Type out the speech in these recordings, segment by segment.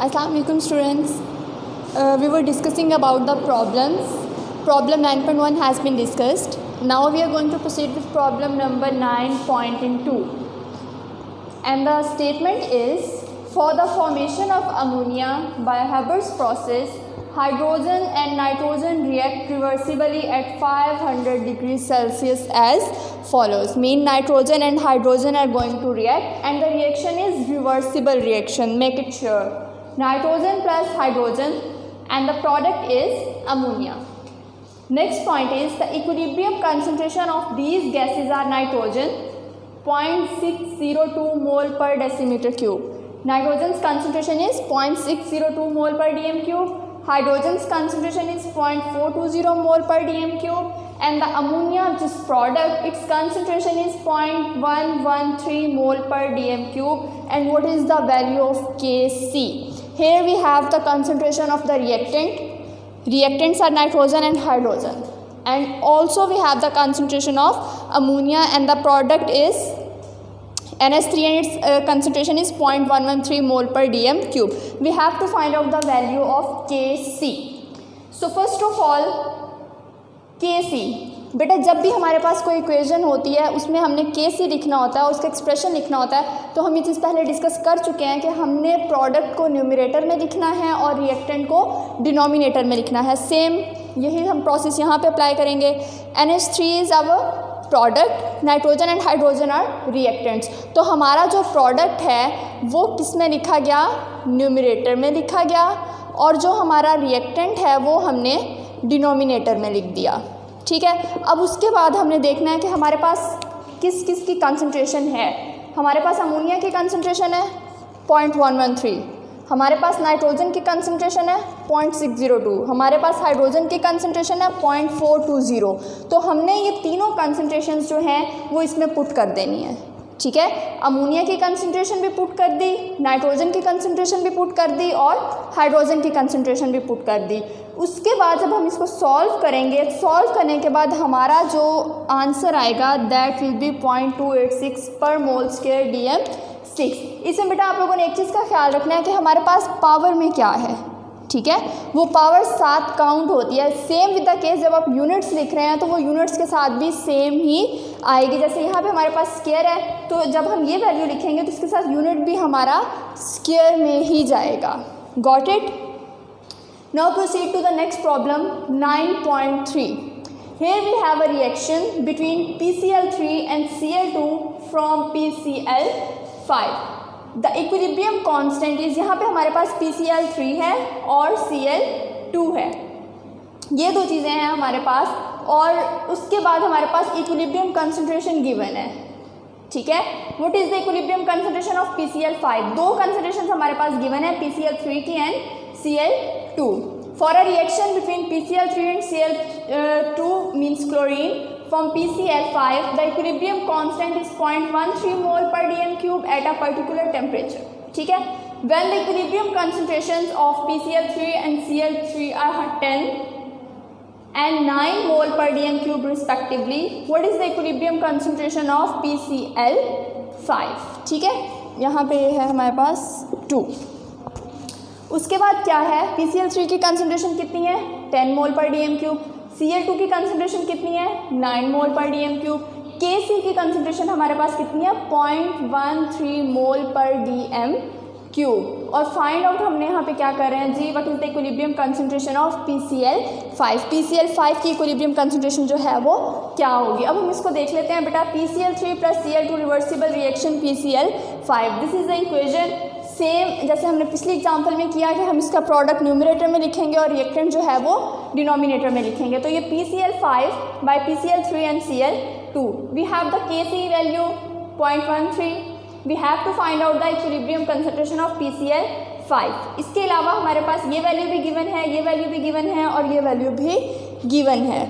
Assalamu alaikum students. We were discussing about the problems. Problem 9.1 has been discussed. Now we are going to proceed with problem number 9.2. And the statement is, for the formation of ammonia by Haber's process, hydrogen and nitrogen react reversibly at 500 degrees Celsius as follows. Mean nitrogen and hydrogen are going to react and the reaction is reversible reaction. Make it sure. Nitrogen plus hydrogen and the product is ammonia. Next point is the equilibrium concentration of these gases are nitrogen 0.602 mole per decimeter cube. Nitrogen's concentration is 0.602 mole per dm cube. Hydrogen's concentration is 0.420 mole per dm cube, and the ammonia, which is product, its concentration is 0.113 mole per dm cube. And what is the value of Kc? Here we have the concentration of the reactant. Reactants are nitrogen and hydrogen, and also we have the concentration of ammonia, and the product is NH3 and its concentration is 0.113 mole per dm cube. We have to find out the value of Kc. So first of all Kc, बेटा जब भी हमारे पास कोई equation होती है उसमें हमने Kc लिखना होता है, उसका एक्सप्रेशन लिखना होता है, तो हम ये चीज़ पहले डिस्कस कर चुके हैं कि हमने प्रोडक्ट को न्यूमरेटर में लिखना है और रिएक्टेंट को डिनोमिनेटर में लिखना है. सेम यही हम प्रोसेस यहाँ पे अप्लाई करेंगे. NH3 is our product, nitrogen and hydrogen are reactants. तो हमारा जो प्रोडक्ट है वो किस में लिखा गया? न्यूमरेटर में लिखा गया, और जो हमारा रिएक्टेंट है वो हमने डिनोमिनेटर में लिख दिया. ठीक है. अब उसके बाद हमने देखना है कि हमारे पास किस किस की कंसंट्रेशन है. हमारे पास अमोनिया की कंसंट्रेशन है 0.113, हमारे पास नाइट्रोजन की कंसंट्रेशन है 0.602, हमारे पास हाइड्रोजन की कंसंट्रेशन है 0.420. तो हमने ये तीनों कंसंट्रेशंस जो हैं वो इसमें पुट कर देनी है. ठीक है. अमोनिया की कंसंट्रेशन भी पुट कर दी, नाइट्रोजन की कंसंट्रेशन भी पुट कर दी और हाइड्रोजन की कंसंट्रेशन भी पुट कर दी. उसके बाद जब हम इसको सॉल्व करेंगे, सॉल्व करने के बाद हमारा जो आंसर आएगा दैट विल बी 0.286 पर मोल स्क्वायर DM6. इसमें बेटा आप लोगों ने एक चीज़ का ख्याल रखना है कि हमारे पास पावर में क्या है. ठीक है. वो पावर 7 काउंट होती है. सेम विद द केस जब आप यूनिट्स लिख रहे हैं तो वो यूनिट्स के साथ भी सेम ही आएगी. जैसे यहाँ पे हमारे पास स्क्वायर है, तो जब हम ये वैल्यू लिखेंगे तो इसके साथ यूनिट भी हमारा स्क्वायर में ही जाएगा. Got it. Now proceed to the next problem 9.3. Here we have a reaction between PCl3 and Cl2 from PCl5. The equilibrium constant is, यहाँ पे हमारे पास PCl3 है और Cl2 है. ये दो चीज़ें हैं हमारे पास, और उसके बाद हमारे पास equilibrium concentration given है. ठीक है. What is the equilibrium concentration of PCl5? दो concentrations हमारे पास given है, PCl3 की and Cl2. For a reaction between PCl3 and Cl2 means chlorine from PCl5, the equilibrium constant is 0.13 mole per dm cube at a particular temperature. ठीक है. When the equilibrium concentrations of PCl3 and Cl3 are 10 and 9 mole per dm cube respectively, what is the equilibrium concentration of PCl5? ठीक है. यहाँ पे है हमारे पास 2. उसके बाद क्या है? PCl3 की कंसंट्रेशन कितनी है? 10 मोल पर डीएम क्यूब. Cl2 की कंसंट्रेशन कितनी है? 9 मोल पर डीएम क्यूब. Kc की कंसंट्रेशन हमारे पास कितनी है? 0.13 मोल पर डीएम क्यूब. और फाइंड आउट हमने यहाँ पे क्या कर रहे हैं जी? What is the equilibrium concentration of PCl5. PCl5 की इक्विलिब्रियम कंसंट्रेशन जो है वो क्या होगी? अब हम इसको देख लेते हैं बेटा. PCl3 plus Cl2 reversible reaction PCl5. This is the equation. Same जैसे हमने पिछले एग्जांपल में किया कि हम इसका प्रोडक्ट न्यूमरेटर में लिखेंगे और रिएक्टेंट जो है वो डिनोमिनेटर में लिखेंगे. तो ये PCl5 by PCl3 and Cl2. We have the Kc value 0.13. We have to find out the equilibrium concentration of PCl5. इसके अलावा हमारे पास ये वैल्यू भी गिवन है, ये वैल्यू भी गिवन है और ये वैल्यू भी गिवन है.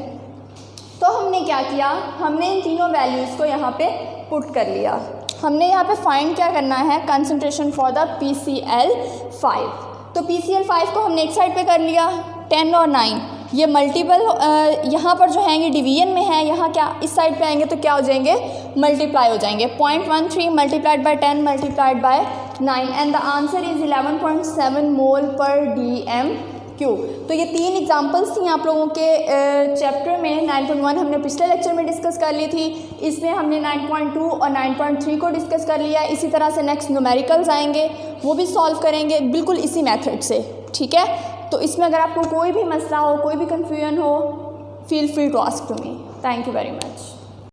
तो हमने क्या किया? हमने इन तीनों वैल्यूज़ को यहाँ पे पुट कर लिया. हमने यहाँ पे फाइंड क्या करना है? Concentration for the PCl5. तो PCl5 को हमने एक साइड पे कर लिया. 10 और 9 ये मल्टीपल यहाँ पर जो हैं ये डिवीजन में है. यहाँ क्या इस साइड पे आएंगे तो क्या हो जाएंगे? मल्टीप्लाई हो जाएंगे. 0.13 multiplied by 10 multiplied by 9 and the answer is 11.7 मोल पर dm³ तो ये 3 एग्जांपल्स थी आप लोगों के चैप्टर में 9.1 हमने पिछले लेक्चर में डिस्कस कर ली थी, इसमें हमने 9.2 और 9.3 को डिस्कस कर लिया। इसी तरह से नेक्स्ट न्यूमेरिकल्स आएंगे, वो भी सॉल्व करेंगे बिल्कुल इसी मेथड से, ठीक है। तो इसमें अगर आपको कोई भी मसला हो, कोई भी कन्फ्यूजन हो, feel free to ask to me. Thank you very much.